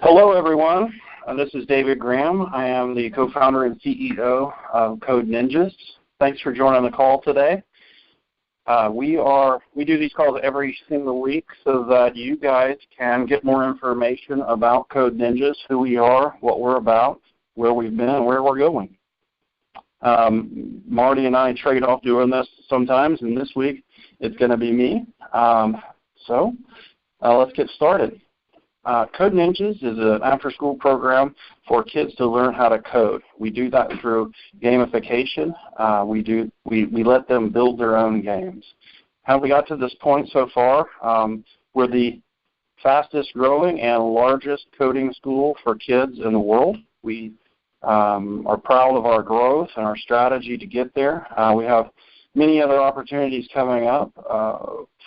Hello, everyone. This is David Graham. I am the co-founder and CEO of Code Ninjas. Thanks for joining the call today. We do these calls every single week so that you guys can get more information about Code Ninjas, who we are, what we're about, where we've been, and where we're going. Marty and I trade off doing this sometimes, and this week it's going to be me. So let's get started. Code Ninjas is an after-school program for kids to learn how to code. We do that through gamification. We let them build their own games. How we got to this point so far? We're the fastest growing and largest coding school for kids in the world. We are proud of our growth and our strategy to get there. We have many other opportunities coming up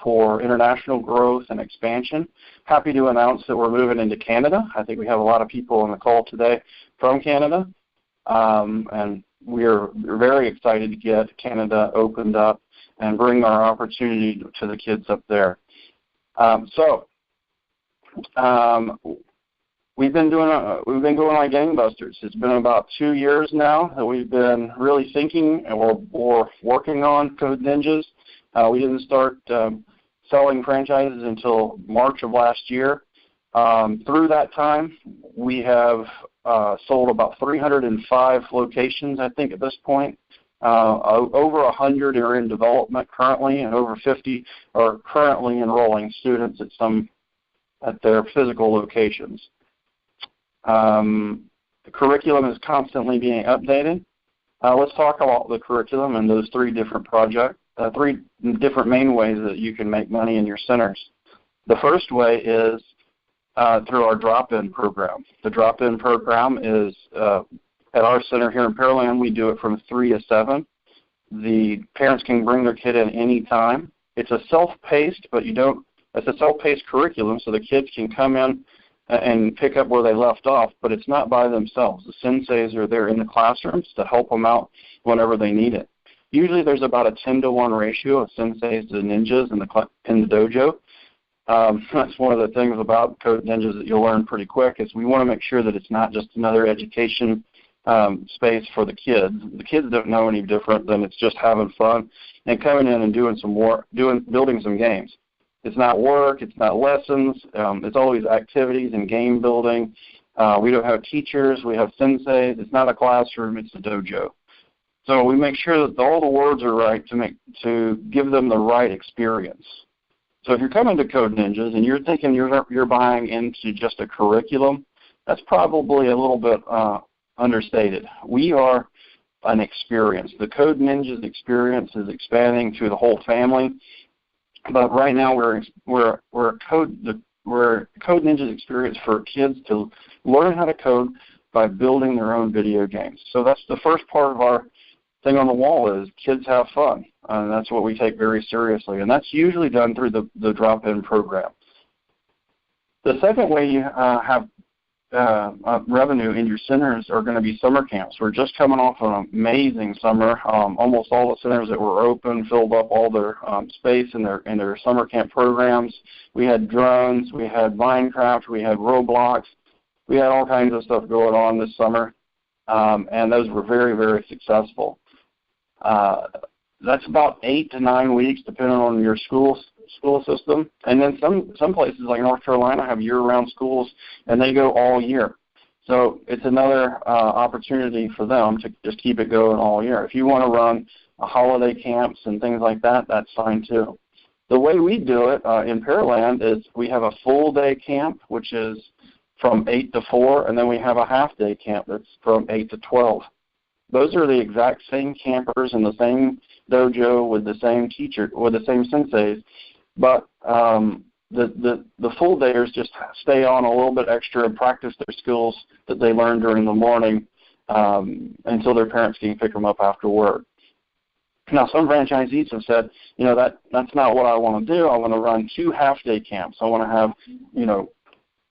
for international growth and expansion. Happy to announce that we're moving into Canada. I think we have a lot of people on the call today from Canada, and we're very excited to get Canada opened up and bring our opportunity to the kids up there. We've been going like gangbusters. It's been about 2 years now that we've been really thinking or working on Code Ninjas. We didn't start selling franchises until March of last year. Through that time, we have sold about 305 locations, I think, at this point. Over 100 are in development currently, and over 50 are currently enrolling students at their physical locations. The curriculum is constantly being updated. Let's talk about the curriculum and those three different main ways that you can make money in your centers. The first way is through our drop-in program. The drop-in program is at our center here in Pearland. We do it from 3 to 7. The parents can bring their kid in any time. It's a self-paced, it's a self-paced curriculum, so the kids can come in and pick up where they left off, but it's not by themselves. The senseis are there in the classrooms to help them out whenever they need it. Usually there's about a 10-to-1 ratio of senseis to ninjas in the dojo. That's one of the things about Code Ninjas that you'll learn pretty quick is we want to make sure that it's not just another education space for the kids. The kids don't know any different than it's just having fun and coming in and doing some work, building some games. It's not work, it's not lessons, it's always activities and game building. We don't have teachers, we have senseis. It's not a classroom, it's a dojo. So we make sure that all the words are right to give them the right experience. So if you're coming to Code Ninjas and you're thinking you're buying into just a curriculum, that's probably a little bit understated. We are an experience. The Code Ninjas experience is expanding to the whole family. But right now we're a Code Ninjas experience for kids to learn how to code by building their own video games. So that's the first part of our thing on the wall is kids have fun, and that's what we take very seriously. And that's usually done through the drop-in program. The second way you have revenue in your centers are going to be summer camps. We're just coming off an amazing summer. Almost all the centers that were open filled up all their space in their summer camp programs. We had drones, we had Minecraft, we had Roblox. We had all kinds of stuff going on this summer, and those were very, very successful. That's about 8 to 9 weeks, depending on your school system. And then some places like North Carolina have year-round schools, and they go all year. So it's another opportunity for them to just keep it going all year. If you want to run holiday camps and things like that, that's fine too. The way we do it in Pearland is we have a full-day camp, which is from 8 to 4, and then we have a half-day camp that's from 8 to 12. Those are the exact same campers in the same dojo with the same teacher, with the same senseis, but the full dayers just stay on a little bit extra and practice their skills that they learned during the morning until their parents can pick them up after work. Now, some franchisees have said, that's not what I want to do. I want to run 2 half-day camps. I want to have,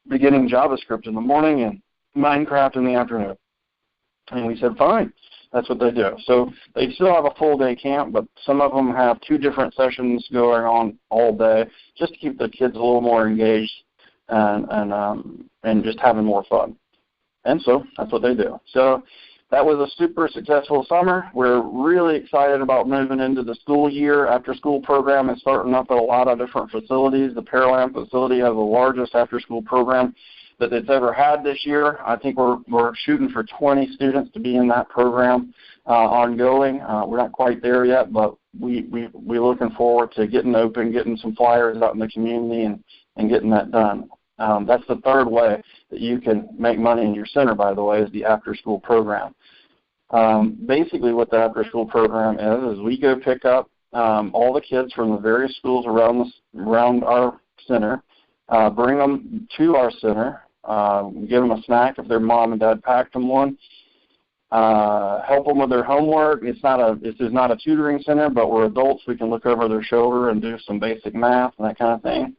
beginning JavaScript in the morning and Minecraft in the afternoon. And we said, fine. That's what they do. So they still have a full-day camp, but some of them have 2 different sessions going on all day just to keep the kids a little more engaged and just having more fun. And so that's what they do. So that was a super successful summer. We're really excited about moving into the school year. After-school program is starting up at a lot of different facilities. The Pearland facility has the largest after-school program that it's ever had this year. I think we're shooting for 20 students to be in that program ongoing. We're not quite there yet, but we're looking forward to getting open, getting some flyers out in the community, and getting that done. That's the third way that you can make money in your center, by the way, is the after-school program. Basically what the after-school program is we go pick up all the kids from the various schools around our center, bring them to our center, give them a snack if their mom and dad packed them one, help them with their homework. This is not a tutoring center, but we're adults. We can look over their shoulder and do some basic math and that kind of thing.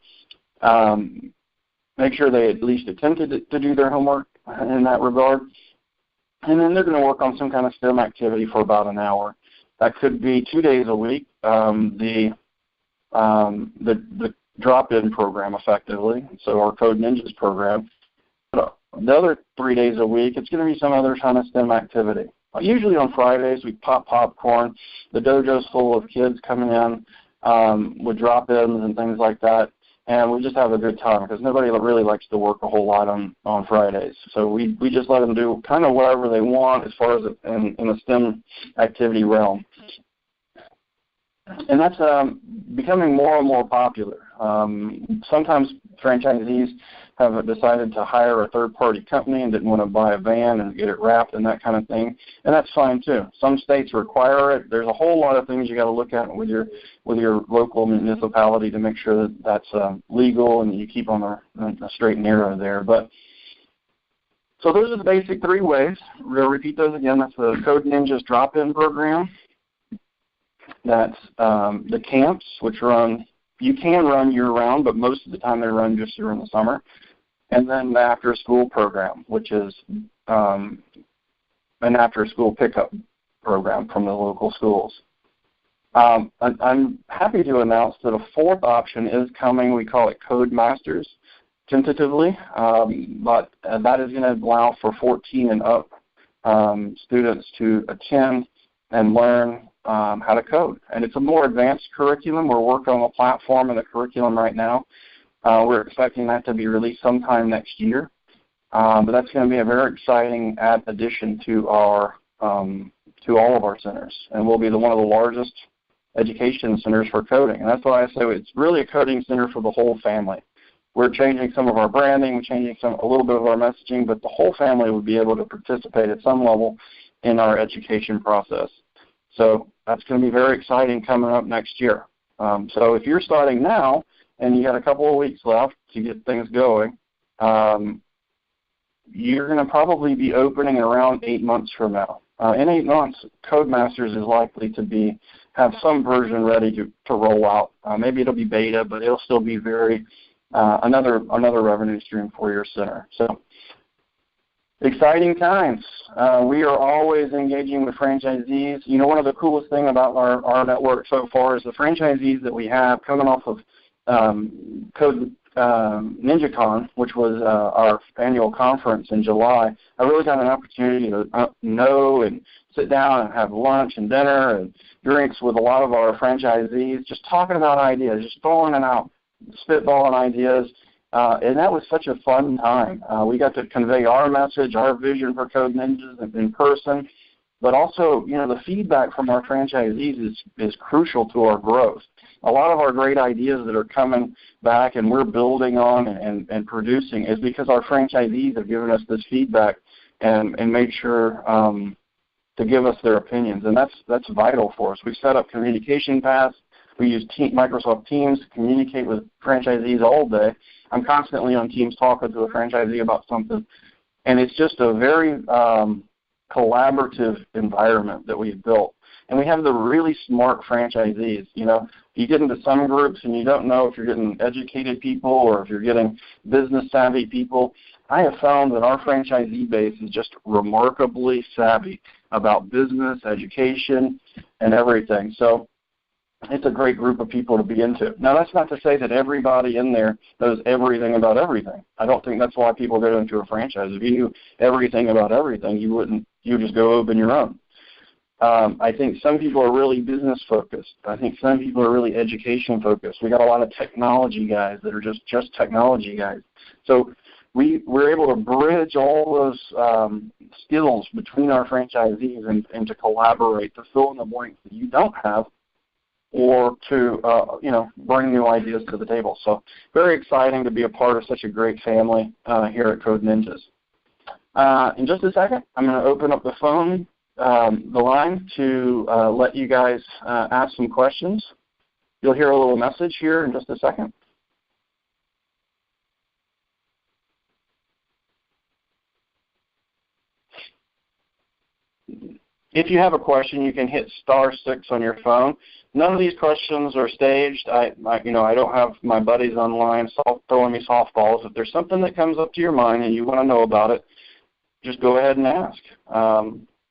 Make sure they at least attempted to do their homework in that regard. And then they're going to work on some kind of STEM activity for about an hour. That could be 2 days a week, the drop-in program, effectively, so our Code Ninjas program. But the other 3 days a week, it's going to be some other kind of STEM activity. Usually on Fridays, we pop popcorn. The dojo's full of kids coming in with drop-ins and things like that. And we just have a good time because nobody really likes to work a whole lot on Fridays. So we just let them do kind of whatever they want as far as in the STEM activity realm. And that's becoming more and more popular. Sometimes franchisees have decided to hire a third-party company and didn't want to buy a van and get it wrapped and that kind of thing, and that's fine too. Some states require it. There's a whole lot of things you got to look at with your local municipality to make sure that that's legal and you keep on the straight and narrow there. But so those are the basic 3 ways. We'll repeat those again. That's the Code Ninjas drop-in program. That's the camps, which you can run year-round, but most of the time they run just during the summer. And then the after-school program, which is an after-school pickup program from the local schools. I'm happy to announce that a 4th option is coming. We call it Code Masters, tentatively, but that is going to allow for 14 and up students to attend and learn how to code. And it's a more advanced curriculum. We're working on a platform and the curriculum right now. We're expecting that to be released sometime next year. But that's going to be a very exciting addition to all of our centers. And we'll be one of the largest education centers for coding. And that's why I say it's really a coding center for the whole family. We're changing some of our branding, we're changing a little bit of our messaging, but the whole family would be able to participate at some level in our education process. So that's going to be very exciting coming up next year. So if you're starting now and you got a couple of weeks left to get things going, you're going to probably be opening around 8 months from now. In 8 months, Codemasters is likely to have some version ready to roll out. Maybe it'll be beta, but it'll still be another revenue stream for your center. So exciting times. We are always engaging with franchisees. You know, one of the coolest things about our network so far is the franchisees that we have coming off of Code NinjaCon, which was our annual conference in July. I really got an opportunity to know and sit down and have lunch and dinner and drinks with a lot of our franchisees, just talking about ideas, just throwing it out, spitballing ideas. And that was such a fun time. We got to convey our message, our vision for Code Ninjas in person, but also, you know, the feedback from our franchisees is crucial to our growth. A lot of our great ideas that are coming back and we're building on and producing is because our franchisees have given us this feedback and made sure to give us their opinions, and that's vital for us. We set up communication paths. We use Microsoft Teams to communicate with franchisees all day. I'm constantly on Teams talking to a franchisee about something, and it's just a very collaborative environment that we've built. And we have the really smart franchisees. You know, you get into some groups and you don't know if you're getting educated people or if you're getting business-savvy people. I have found that our franchisee base is just remarkably savvy about business, education, and everything. So it's a great group of people to be into. Now, that's not to say that everybody in there knows everything about everything. I don't think that's why people go into a franchise. If you knew everything about everything, you would just go open your own. I think some people are really business focused. I think some people are really education focused. We got a lot of technology guys that are just technology guys. So we're able to bridge all those skills between our franchisees and to collaborate, to fill in the blanks that you don't have, or to bring new ideas to the table. So very exciting to be a part of such a great family here at Code Ninjas. In just a second, I'm going to open up the line to let you guys ask some questions. You'll hear a little message here in just a second. If you have a question, you can hit *6 on your phone. None of these questions are staged. I don't have my buddies online throwing me softballs. If there's something that comes up to your mind and you want to know about it, just go ahead and ask.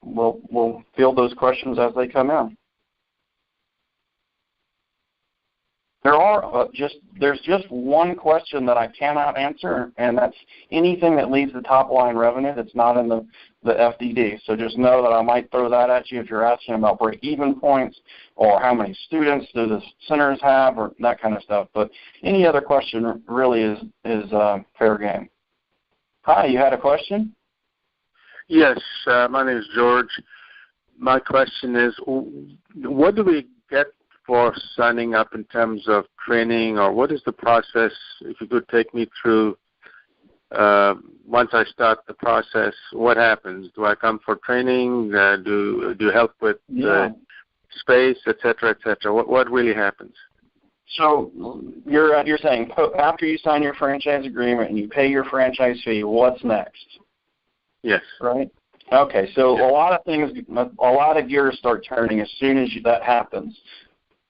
We'll field those questions as they come in. There's just one question that I cannot answer, and that's anything that leaves the top line revenue that's not in the FDD. So just know that I might throw that at you if you're asking about break-even points or how many students do the centers have or that kind of stuff. But any other question really is fair game. Hi, you had a question? Yes, my name is George. My question is, what do we get for signing up in terms of training, or what is the process? If you could take me through, once I start the process, what happens? Do I come for training? Do you help with space, et cetera, et cetera? What really happens? So you're saying after you sign your franchise agreement and you pay your franchise fee, what's next? Yes. Right? Okay, so a lot of gears start turning as soon as that happens.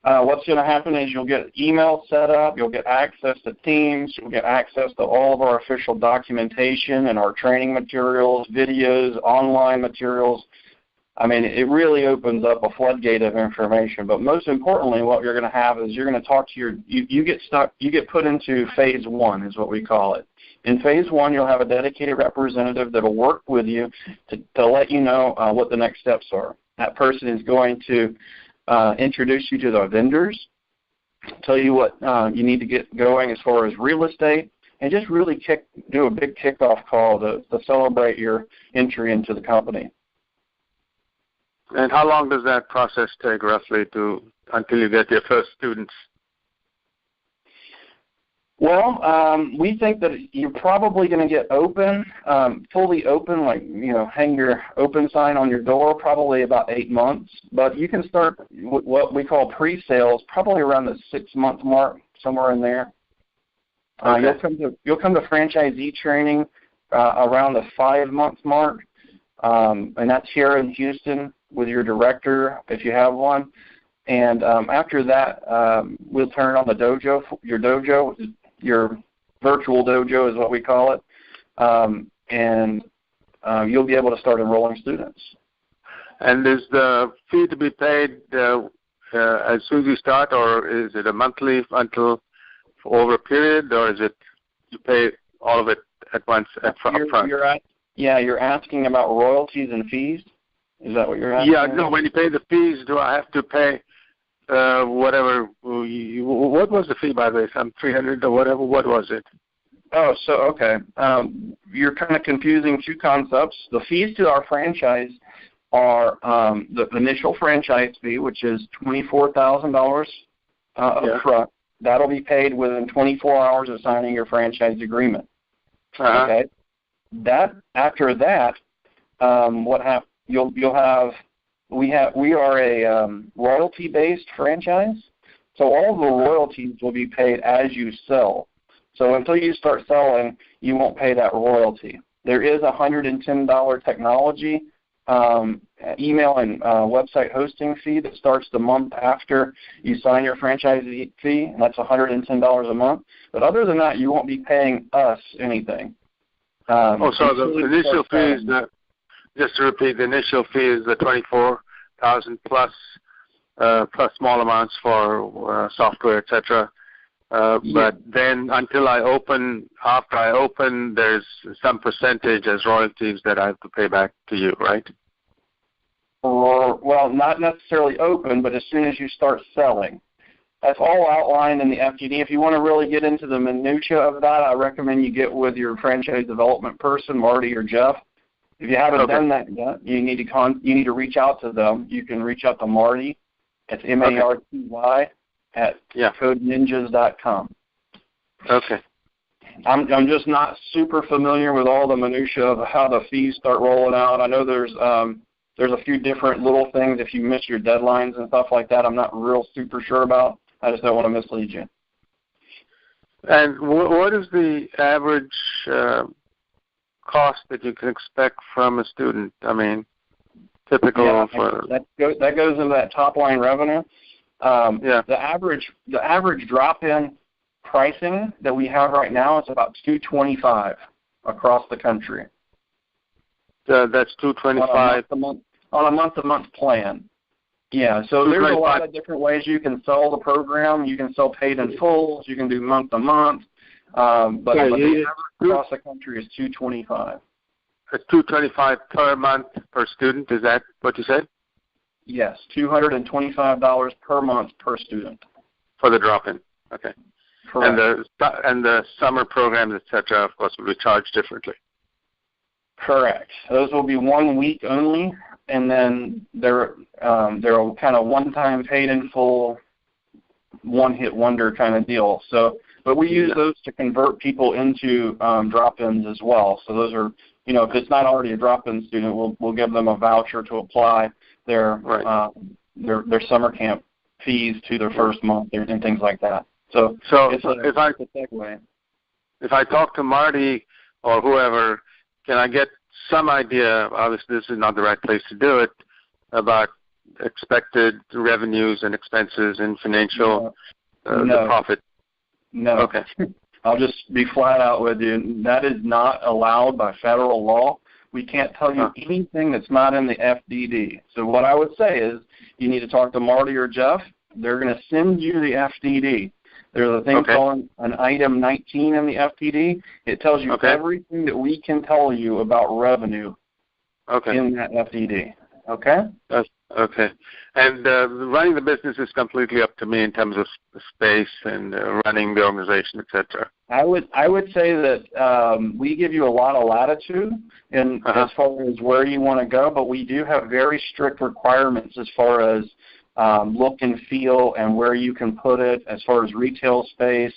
What's going to happen is you'll get email set up, you'll get access to Teams, you'll get access to all of our official documentation and our training materials, videos, online materials. I mean, it really opens up a floodgate of information. But most importantly, what you're going to have is you're going to talk to you get put into phase 1 is what we call it. In phase 1, you'll have a dedicated representative that will work with you to let you know what the next steps are. That person is going to introduce you to the vendors, tell you what you need to get going as far as real estate, and just really do a big kickoff call to celebrate your entry into the company. And how long does that process take roughly until you get your first students? Well, we think that you're probably going to get fully open, hang your open sign on your door, probably about 8 months. But you can start what we call pre-sales, probably around the 6-month mark, somewhere in there. Okay. You'll come to franchisee training around the 5-month mark, and that's here in Houston with your director, if you have one. And after that, we'll turn on the dojo, your virtual dojo is what we call it, and you'll be able to start enrolling students. And is the fee to be paid as soon as you start, or is it a monthly until over a period, or is it you pay all of it at once up front? You're asking about royalties and fees? Is that what you're asking? Yeah, no, when you pay the fees, do I have to pay whatever? What was the fee, by the way? Some $300 or whatever? What was it? Oh, so, okay. You're kind of confusing two concepts. The fees to our franchise are the initial franchise fee, which is $24,000 up front. That'll be paid within 24 hours of signing your franchise agreement. Uh-huh. Okay. After that, what happens? You'll have. We are a royalty-based franchise, so all the royalties will be paid as you sell. So until you start selling, you won't pay that royalty. There is a $110 technology email and website hosting fee that starts the month after you sign your franchise fee, and that's $110 a month. But other than that, you won't be paying us anything. So the initial fee is just to repeat, the initial fee is the $24,000 plus plus small amounts for software, etc. But then after I open, there's some percentage as royalties that I have to pay back to you, right? Or, well, not necessarily open, but as soon as you start selling. That's all outlined in the FDD. If you want to really get into the minutia of that, I recommend you get with your franchise development person, Marty or Jeff. If you haven't done that yet, you need to reach out to them. You can reach out to Marty. It's MARTY at codeninjas.com. Okay. I'm just not super familiar with all the minutia of how the fees start rolling out. I know there's a few different little things if you miss your deadlines and stuff like that. I'm not real super sure about. I just don't want to mislead you. And what is the average cost that you can expect from a student? I mean, typical for that goes into that top line revenue. The average drop-in pricing that we have right now is about $225 across the country. That's $225 on a month-to-month plan. Yeah, so there's a lot of different ways you can sell the program. You can sell paid in fulls. You can do month-to-month. But the average across the country is $225. It's $225 per month per student. Is that what you said? Yes, $225 per month per student for the drop-in. Okay. Correct. And the summer programs, etc., of course, will be charged differently. Correct. Those will be 1 week only, and then they're kind of one-time paid in full, one-hit wonder kind of deal. So, but we use those to convert people into drop-ins as well. So those are, if it's not already a drop-in student, we'll give them a voucher to apply their summer camp fees to their first month and things like that. So it's a segue. If I talk to Marty or whoever, can I get some idea, obviously this is not the right place to do it, about expected revenues and expenses and financial the profit? No. Okay. I'll just be flat out with you. That is not allowed by federal law. We can't tell you anything that's not in the FDD. So what I would say is you need to talk to Marty or Jeff. They're going to send you the FDD. There's a thing called an item 19 in the FDD. It tells you everything that we can tell you about revenue in that FDD. Okay? Okay. And running the business is completely up to me in terms of space and running the organization, etc. I would say that we give you a lot of latitude in as far as where you want to go, but we do have very strict requirements as far as look and feel and where you can put it as far as retail space.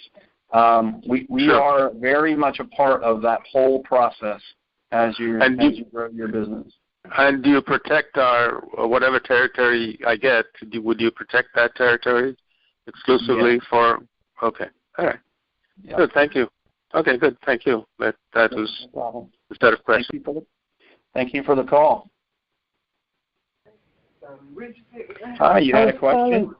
We are very much a part of that whole process as you grow your business. And do you protect our whatever territory I get? Would you protect that territory exclusively for? Okay, all right. Yeah. Good, thank you. Okay, good, thank you. That was the set of questions. Thank you for the call. Hi, you had a question?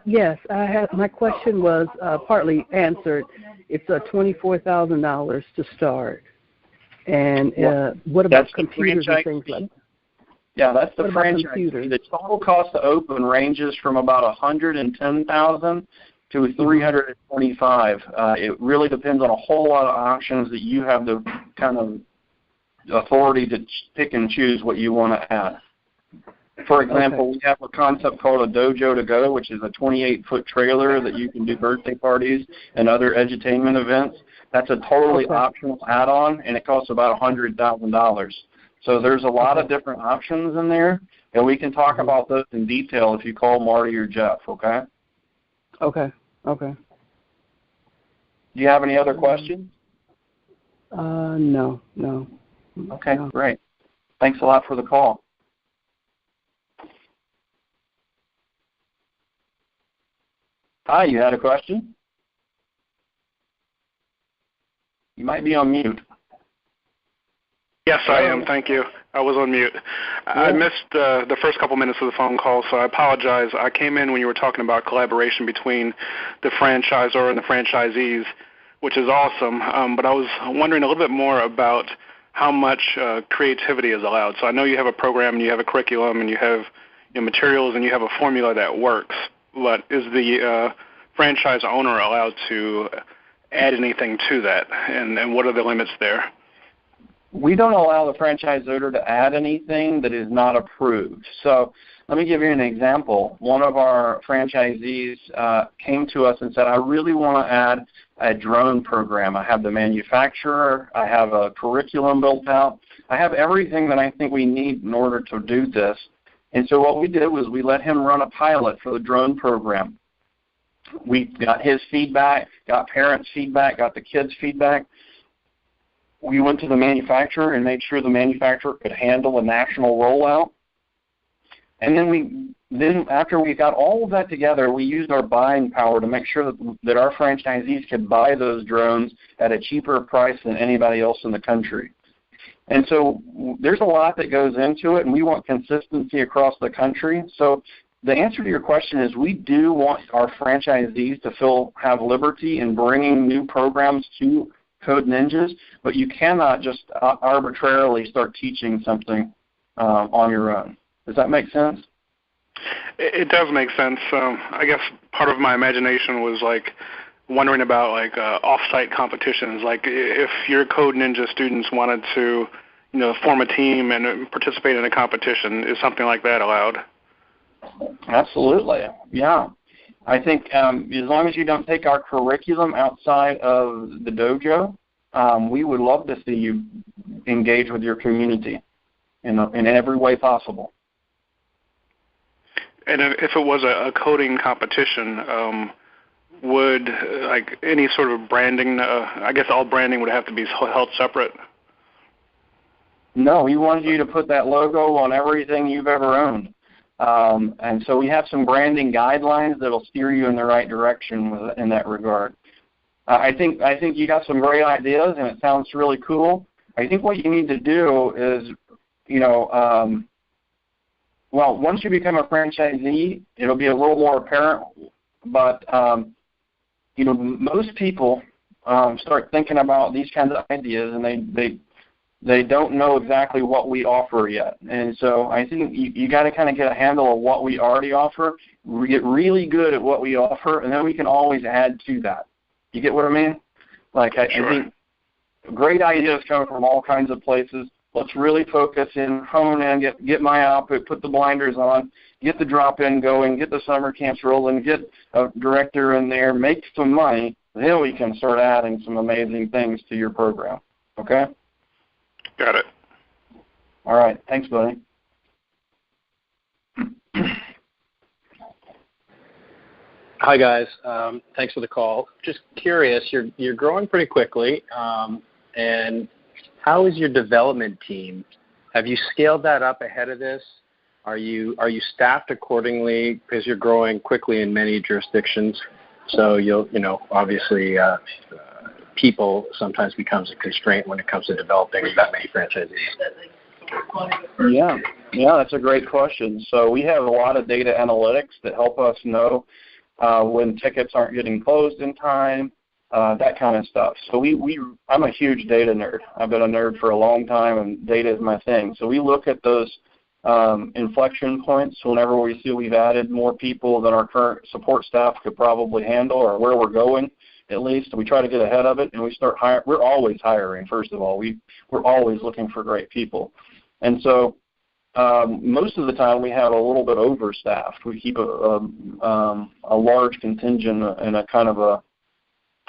Yes, I have. My question was partly answered. It's $24,000 to start. And what about computers and things like that? Yeah, that's the franchise. The total cost to open ranges from about $110,000 to $325,000. It really depends on a whole lot of options that you have the kind of authority to pick and choose what you want to add. For example, we have a concept called a Dojo to Go, which is a 28-foot trailer that you can do birthday parties and other edutainment events. That's a totally optional add-on, and it costs about $100,000. So there's a lot of different options in there, and we can talk about those in detail if you call Marty or Jeff, okay? Okay. Do you have any other questions? No. Okay, great. Thanks a lot for the call. Hi, you had a question? You might be on mute. Yes, I am. Thank you. I was on mute. I missed the first couple minutes of the phone call, so I apologize. I came in when you were talking about collaboration between the franchisor and the franchisees, which is awesome. But I was wondering a little bit more about how much creativity is allowed. So I know you have a program and you have a curriculum and you have materials and you have a formula that works, but is the franchise owner allowed to add anything to that, and what are the limits there? We don't allow the franchise owner to add anything that is not approved. So let me give you an example. One of our franchisees came to us and said, I really want to add a drone program. I have the manufacturer. I have a curriculum built out. I have everything that I think we need in order to do this. And so what we did was we let him run a pilot for the drone program. We got his feedback, got parents' feedback, got the kids' feedback. We went to the manufacturer and made sure the manufacturer could handle a national rollout. And then after we got all of that together, we used our buying power to make sure that our franchisees could buy those drones at a cheaper price than anybody else in the country. And so there's a lot that goes into it, and we want consistency across the country. So the answer to your question is we do want our franchisees to have liberty in bringing new programs to Code Ninjas, but you cannot just arbitrarily start teaching something on your own. Does that make sense? It does make sense. I guess part of my imagination was wondering about off-site competitions. Like if your Code Ninja students wanted to, form a team and participate in a competition, is something like that allowed? Absolutely, yeah. I think as long as you don't take our curriculum outside of the dojo, we would love to see you engage with your community in every way possible. And if it was a coding competition, would any sort of branding, I guess all branding would have to be held separate? No, we wanted you to put that logo on everything you've ever owned. And so we have some branding guidelines that will steer you in the right direction in that regard. I think you got some great ideas, and it sounds really cool. I think what you need to do is, once you become a franchisee, it'll be a little more apparent. But, most people start thinking about these kinds of ideas, and they don't know exactly what we offer yet. And so I think you got to kind of get a handle of what we already offer, get really good at what we offer, and then we can always add to that. You get what I mean? I think great ideas come from all kinds of places. Let's really focus in, hone in, get my output, put the blinders on, get the drop-in going, get the summer camps rolling, get a director in there, make some money. Then we can start adding some amazing things to your program. Okay? Got it. All right. Thanks, buddy. Hi, guys. Thanks for the call. Just curious, you're growing pretty quickly, and how is your development team? Have you scaled that up ahead of this? Are you staffed accordingly because you're growing quickly in many jurisdictions? So obviously people sometimes becomes a constraint when it comes to developing that many franchises. Yeah, that's a great question. So we have a lot of data analytics that help us know when tickets aren't getting closed in time, that kind of stuff. So I'm a huge data nerd. I've been a nerd for a long time, and data is my thing. So we look at those inflection points whenever we see we've added more people than our current support staff could probably handle, or where we're going at least. We try to get ahead of it, and we start hiring. We're always hiring, first of all. We're always looking for great people. And so most of the time we have a little bit overstaffed. We keep a large contingent and a kind of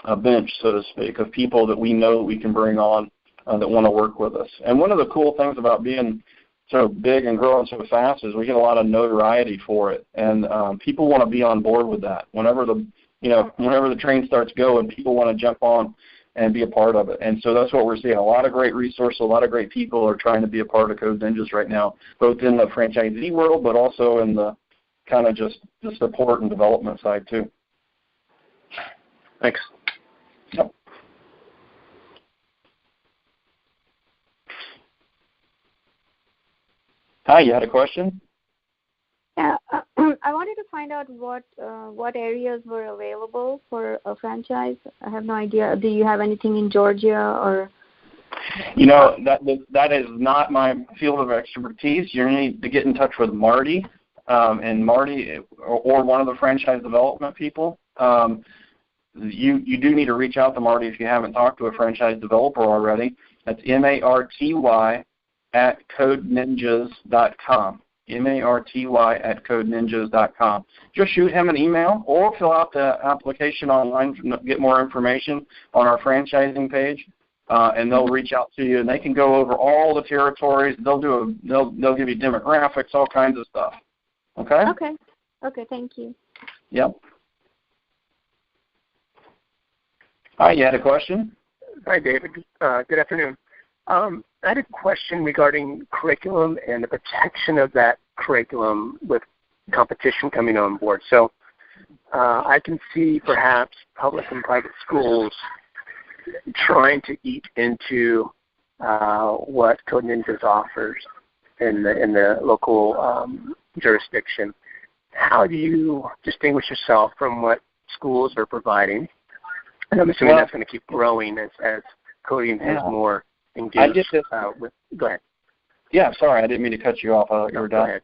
a bench, so to speak, of people that we know that we can bring on that want to work with us. And one of the cool things about being so big and growing so fast is we get a lot of notoriety for it, and people want to be on board with that. Whenever the train starts going, people want to jump on and be a part of it. And so that's what we're seeing. A lot of great resources, a lot of great people are trying to be a part of Code Ninjas right now, both in the franchisee world, but also in the kind of just the support and development side too. Thanks. Yep. Hi, you had a question? Yeah, I wanted to find out what areas were available for a franchise. I have no idea. Do you have anything in Georgia or? That is not my field of expertise. You need to get in touch with Marty. and Marty or one of the franchise development people, you do need to reach out to Marty if you haven't talked to a franchise developer already. That's marty@codeninjas.com. marty@codeninjas.com. Just shoot him an email or fill out the application online to get more information on our franchising page, and they'll reach out to you, and they can go over all the territories. They'll give you demographics, all kinds of stuff. Okay? Okay, thank you. Yep. Hi, you had a question? Hi, David. Good afternoon. I had a question regarding curriculum and the protection of that curriculum with competition coming on board. So I can see perhaps public and private schools trying to eat into what Code Ninjas offers in the local jurisdiction. How do you distinguish yourself from what schools are providing? And I'm assuming that's going to keep growing as coding has more engaged with. Go ahead. Yeah, sorry, I didn't mean to cut you off. You were done.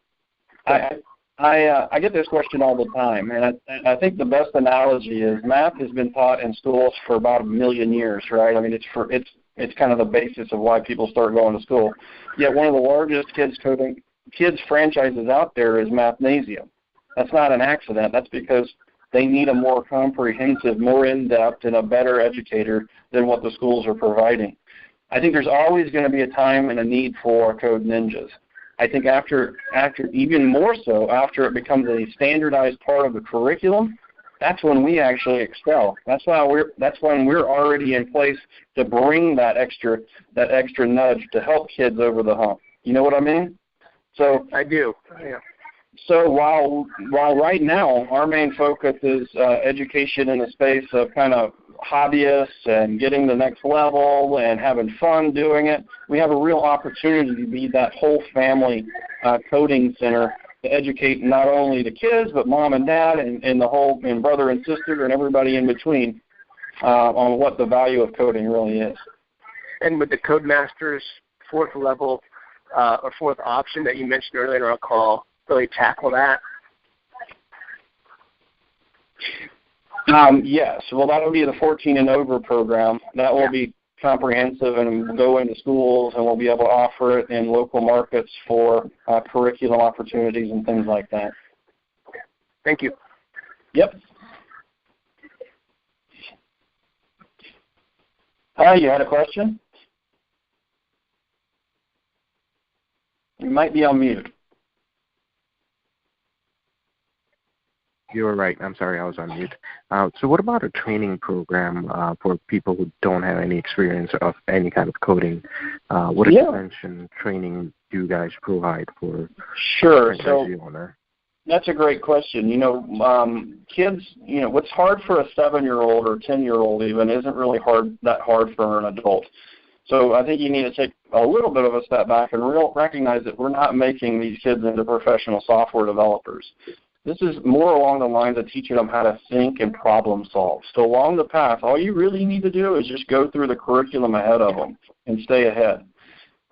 Go ahead. I get this question all the time, and I think the best analogy is math has been taught in schools for about 1 million years, right? I mean, it's kind of the basis of why people start going to school. Yet one of the largest kids franchises out there is Mathnasium. That's not an accident. That's because they need a more comprehensive, more in-depth, and a better educator than what the schools are providing. I think there's always going to be a time and a need for Code Ninjas. I think after even more so, after it becomes a standardized part of the curriculum, that's when we actually excel. That's when we're already in place to bring that extra nudge to help kids over the hump. You know what I mean? So I do. Yeah. So while right now our main focus is education in the space of kind of hobbyists and getting the next level and having fun doing it, we have a real opportunity to be that whole family coding center to educate not only the kids but mom and dad and the whole and brother and sister and everybody in between on what the value of coding really is. And with the Codemasters fourth level or fourth option that you mentioned earlier on our call, really tackle that? Yes. Well, that will be the 14 and over program. That will be comprehensive and will go into schools, and we'll be able to offer it in local markets for curriculum opportunities and things like that. Okay. Thank you. Yep. Hi, you had a question? You might be on mute. You were right. I'm sorry, I was on mute. So what about a training program for people who don't have any experience of any kind of coding? What extension training do you guys provide for Sure. a franchisee owner? That's a great question. Kids, what's hard for a 7-year-old or 10-year-old even isn't really that hard for an adult. So I think you need to take a little bit of a step back and recognize that we're not making these kids into professional software developers. This is more along the lines of teaching them how to think and problem solve. So along the path, all you really need to do is just go through the curriculum ahead of them and stay ahead.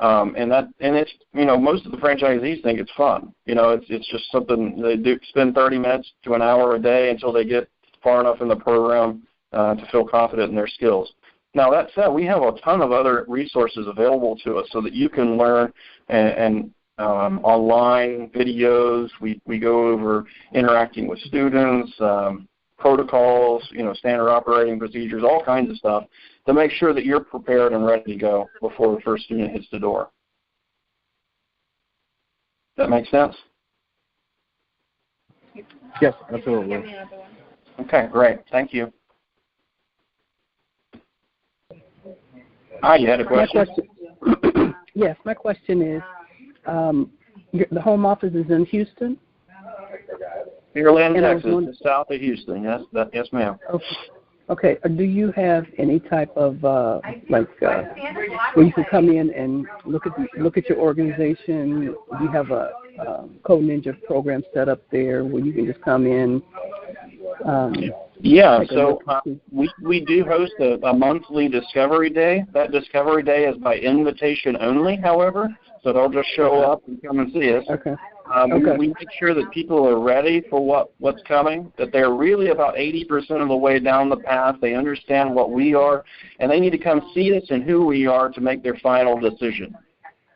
And it's most of the franchisees think it's fun. It's just something they do. Spend 30 minutes to an hour a day until they get far enough in the program to feel confident in their skills. Now that said, we have a ton of other resources available to us so that you can learn and online videos. We go over interacting with students, protocols, standard operating procedures, all kinds of stuff to make sure that you're prepared and ready to go before the first student hits the door. That make sense? Yes, absolutely. Okay, great. Thank you. Hi, you had a question? Yes, my question is, the home office is in Houston? Pearland, Texas, south of Houston. Yes, yes, ma'am. Okay. Do you have any type of where you can come in and look at your organization? Do you have a Code Ninja program set up there where you can just come in Yeah, so we do host a monthly Discovery Day. That Discovery Day is by invitation only, however, so they'll just show up and come and see us. Okay. We make sure that people are ready for what's coming, that they're really about 80% of the way down the path. They understand what we are, and they need to come see us and who we are to make their final decision.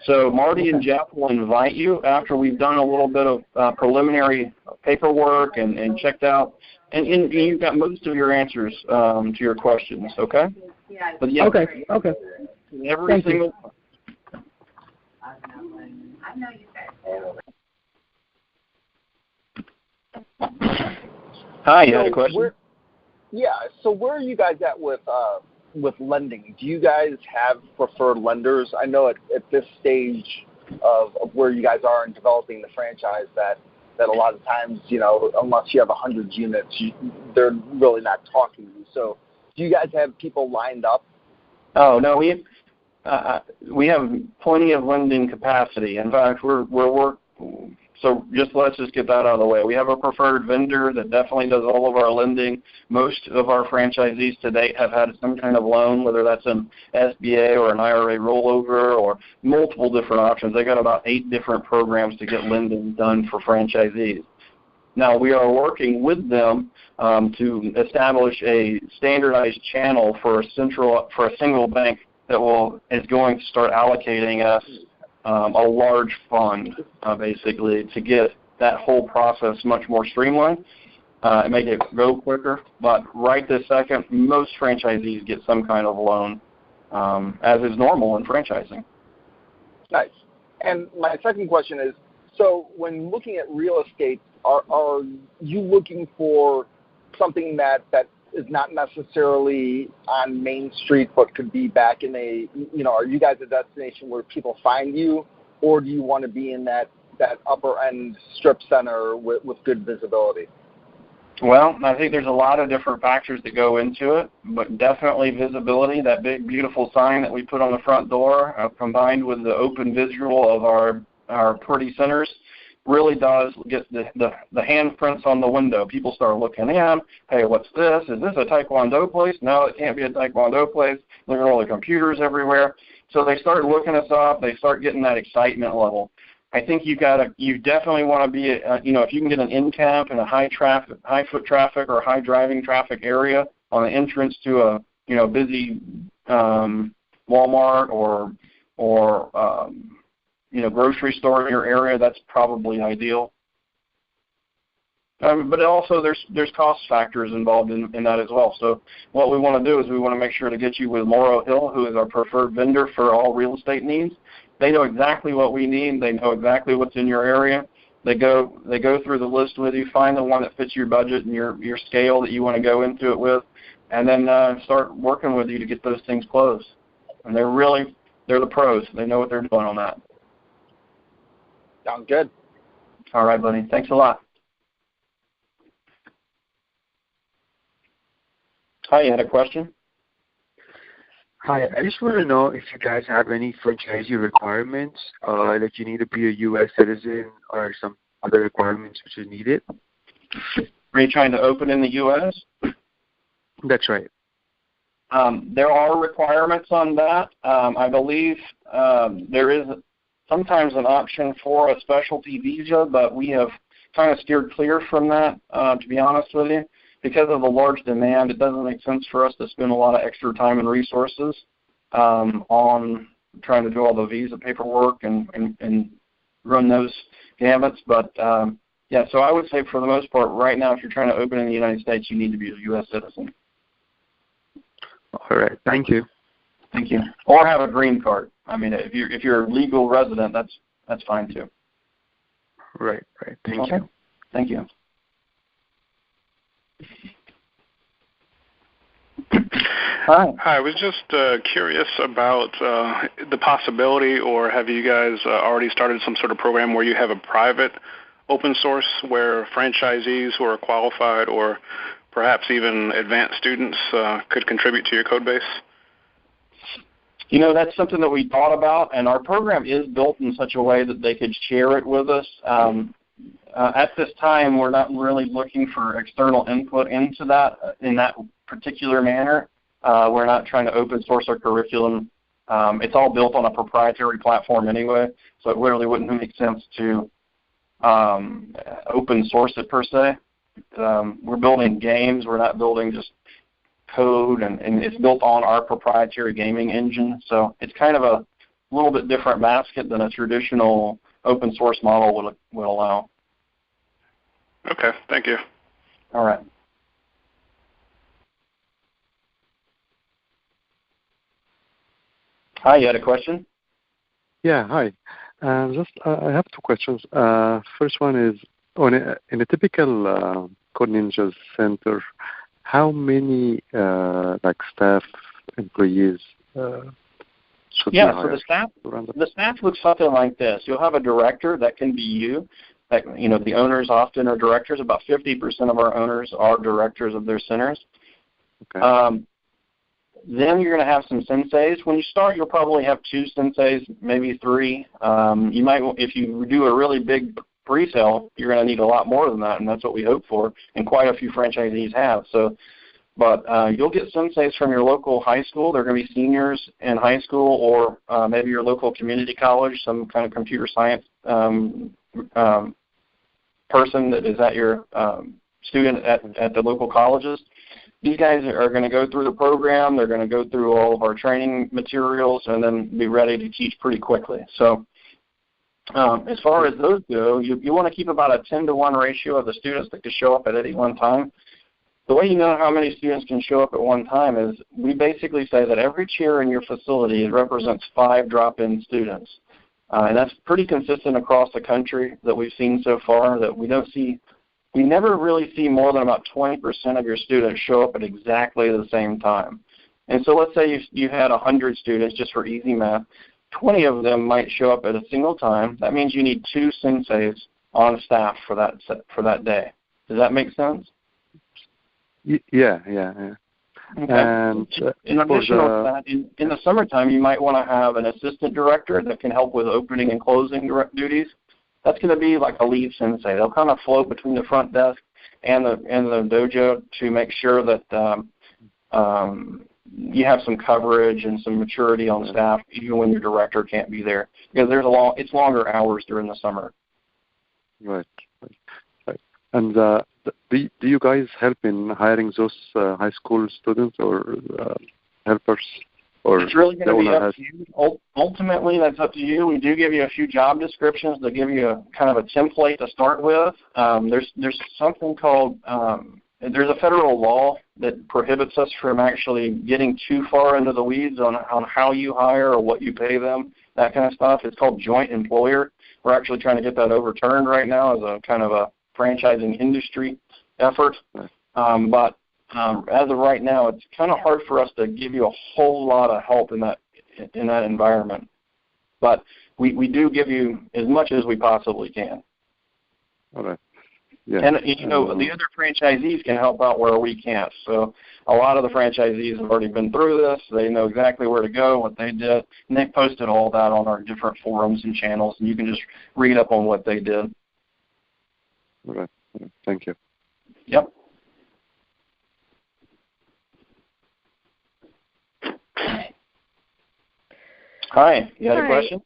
So Marty and Jeff will invite you after we've done a little bit of preliminary paperwork and checked out, and you've got most of your answers to your questions, okay? But yeah, okay. Every Thank single you. Hi, you had a question? So where are you guys at with lending? Do you guys have preferred lenders? I know at this stage of where you guys are in developing the franchise that a lot of times, unless you have 100 units, they're really not talking to you. So do you guys have people lined up? Oh, no, we have plenty of lending capacity. In fact, let's just get that out of the way. We have a preferred vendor that definitely does all of our lending. Most of our franchisees to date have had some kind of loan, whether that's an SBA or an IRA rollover or multiple different options. They got about 8 different programs to get lending done for franchisees. Now, we are working with them to establish a standardized channel for a single bank that is going to start allocating us a large fund, basically, to get that whole process much more streamlined and make it go quicker. But right this second, most franchisees get some kind of loan, as is normal in franchising. Nice. And my second question is, so when looking at real estate, are you looking for something that is not necessarily on Main Street, but could be back in are you guys a destination where people find you, or do you want to be in that upper end strip center with good visibility? Well, I think there's a lot of different factors that go into it, but definitely visibility, that big, beautiful sign that we put on the front door, combined with the open visual of our pretty centers, really does get the handprints on the window. People start looking in. Hey, what's this? Is this a Taekwondo place? No, it can't be a Taekwondo place. Look at all the computers everywhere. So they start looking us up. They start getting that excitement level. I think you definitely want to be, if you can get an in camp in a high foot traffic or high driving traffic area on the entrance to a busy Walmart or grocery store in your area, that's probably ideal. But also there's cost factors involved in that as well. So what we want to do is we want to make sure to get you with Morrow Hill, who is our preferred vendor for all real estate needs. They know exactly what we need. They know exactly what's in your area. They go through the list with you, find the one that fits your budget and your scale that you want to go into it with, and then start working with you to get those things closed. And they're the pros. They know what they're doing on that. Sounds good. All right, buddy. Thanks a lot. Hi, you had a question? Hi, I just want to know if you guys have any franchisee requirements, that you need to be a U.S. citizen or some other requirements which is needed. Are you trying to open in the U.S.? That's right. There are requirements on that. I believe there is sometimes an option for a specialty visa, but we have kind of steered clear from that, to be honest with you. Because of the large demand, it doesn't make sense for us to spend a lot of extra time and resources on trying to do all the visa paperwork and run those gambits. But, so I would say for the most part, right now, if you're trying to open in the United States, you need to be a U.S. citizen. All right. Thank you. Thank you. Or have a green card. I mean, if you're a legal resident, that's fine too. Right. Thank you. Thank you. Hi. I was just curious about the possibility, or have you guys already started some sort of program where you have a private open source where franchisees who are qualified or perhaps even advanced students could contribute to your code base? That's something that we thought about, and our program is built in such a way that they could share it with us. at this time, we're not really looking for external input into that in that particular manner. We're not trying to open source our curriculum. It's all built on a proprietary platform anyway, so it really wouldn't make sense to open source it per se. We're building games. We're not building just code, and it's built on our proprietary gaming engine. So it's kind of a little bit different basket than a traditional open source model would allow. Okay, thank you. All right. Hi, you had a question? Yeah, hi. I have two questions. First one is, in a typical Code Ninjas center, how many staff, employees should be hired? So the staff looks something like this. You'll have a director. That can be you. The owners often are directors. About 50% of our owners are directors of their centers. Okay. Then you're going to have some senseis. When you start, you'll probably have 2 senseis, maybe 3. You might, if you do a really big pre-sale, you're going to need a lot more than that, and that's what we hope for, and quite a few franchisees have. But you'll get senseis from your local high school. They're going to be seniors in high school, or maybe your local community college, some kind of computer science person that is at your student at the local colleges. These guys are going to go through the program. They're going to go through all of our training materials and then be ready to teach pretty quickly. So as far as those go, you want to keep about a 10-to-1 ratio of the students that can show up at any one time. The way you know how many students can show up at one time is we basically say that every chair in your facility represents 5 drop-in students. And that's pretty consistent across the country that we've seen so far, that we never really see more than about 20% of your students show up at exactly the same time. And so let's say you had 100 students, just for easy math. 20 of them might show up at a single time. That means you need 2 senseis on staff for that day. Does that make sense? Yeah. Okay. And in addition to that, in the summertime, you might want to have an assistant director that can help with opening and closing duties. That's going to be like a lead sensei. They'll kind of float between the front desk and the dojo to make sure that you have some coverage and some maturity on staff, even when your director can't be there, because it's longer hours during the summer. Right. And do you guys help in hiring those high school students or helpers? Or it's really going to be up to you. Ultimately, that's up to you. We do give you a few job descriptions that give you a kind of a template to start with. There's something called there's a federal law that prohibits us from actually getting too far into the weeds on how you hire or what you pay them, that kind of stuff. It's called joint employer. We're actually trying to get that overturned right now as a kind of a franchising industry effort. But as of right now, it's kind of hard for us to give you a whole lot of help in that environment. But we do give you as much as we possibly can. All right. Yeah. And, the other franchisees can help out where we can't. So a lot of the franchisees have already been through this. They know exactly where to go, what they did, and they posted all that on our different forums and channels, and you can just read up on what they did. All right. Thank you. Yep. Hi. You had a question?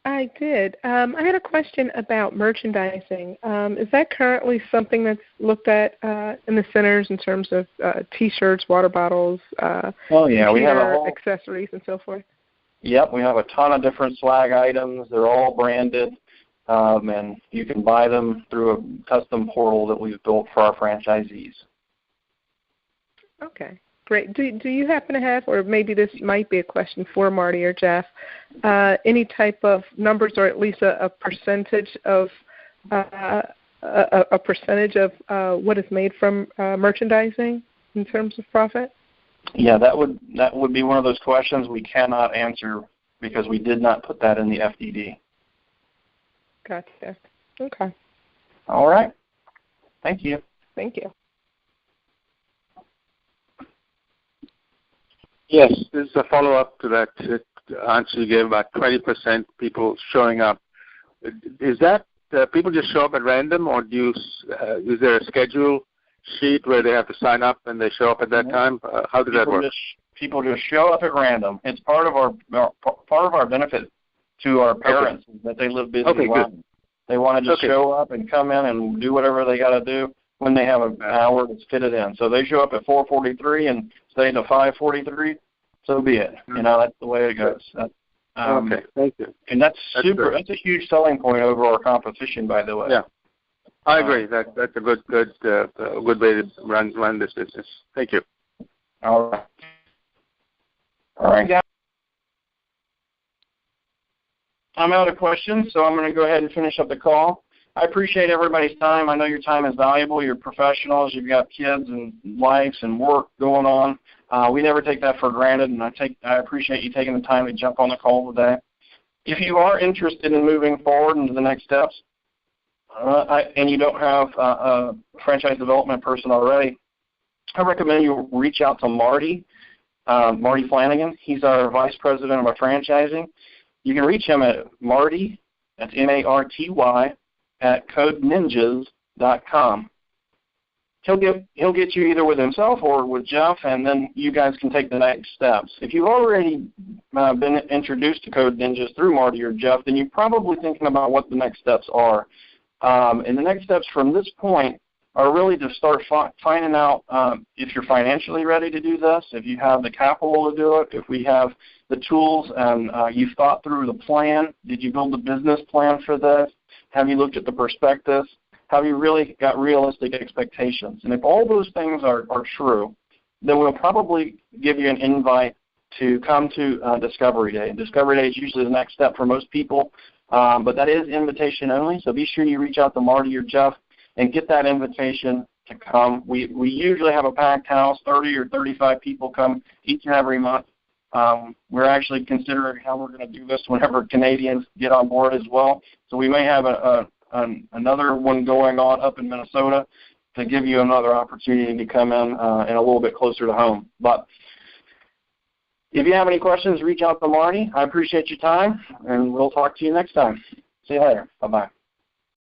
I did. I had a question about merchandising. Is that currently something that's looked at in the centers in terms of T-shirts, water bottles, we have accessories, and so forth? Yep, we have a ton of different swag items. They're all branded, and you can buy them through a custom portal that we've built for our franchisees. Okay. Great. Do you happen to have, or maybe this might be a question for Marty or Jeff, any type of numbers, or at least a percentage of what is made from merchandising in terms of profit? Yeah, that would be one of those questions we cannot answer because we did not put that in the FDD. Gotcha. Okay. All right. Thank you. Thank you. Yes, this is a follow-up to that answer you gave about 20% people showing up. Is that people just show up at random, or do you, is there a schedule sheet where they have to sign up and they show up at that time? How does that work? People just show up at random. It's part of our benefit to our parents that they live busy lives. They want to just show up and come in and do whatever they got to do when they have an hour that's fitted in. So they show up at 4:43 and stay to 5:43. So be it. You know, that's the way it goes. Okay, thank you. And that's super. That's a huge selling point over our competition, by the way. Yeah, I agree. That's a good way to run this business. Thank you. All right, guys. I'm out of questions, so I'm going to go ahead and finish up the call. I appreciate everybody's time. I know your time is valuable. You're professionals. You've got kids and lives and work going on. We never take that for granted, and I appreciate you taking the time to jump on the call today. If you are interested in moving forward into the next steps, and you don't have a franchise development person already, I recommend you reach out to Marty Flanagan. He's our vice president of our franchising. You can reach him at Marty, that's M-A-R-T-Y, at codeninjas.com. He'll get you either with himself or with Jeff, and then you guys can take the next steps. If you've already been introduced to Code Ninjas through Marty or Jeff, then you're probably thinking about what the next steps are. And the next steps from this point are really to start finding out if you're financially ready to do this, if you have the capital to do it, if we have the tools and you've thought through the plan. Did you build a business plan for this? Have you looked at the prospectus? Have you really got realistic expectations? And if all those things are true, then we'll probably give you an invite to come to Discovery Day. And Discovery Day is usually the next step for most people, but that is invitation only, so be sure you reach out to Marty or Jeff and get that invitation to come. We usually have a packed house, 30 or 35 people come each and every month. We're actually considering how we're going to do this whenever Canadians get on board as well. So we may have another one going on up in Minnesota to give you another opportunity to come in and a little bit closer to home. But if you have any questions, reach out to Marty. I appreciate your time, and we'll talk to you next time. See you later. Bye-bye.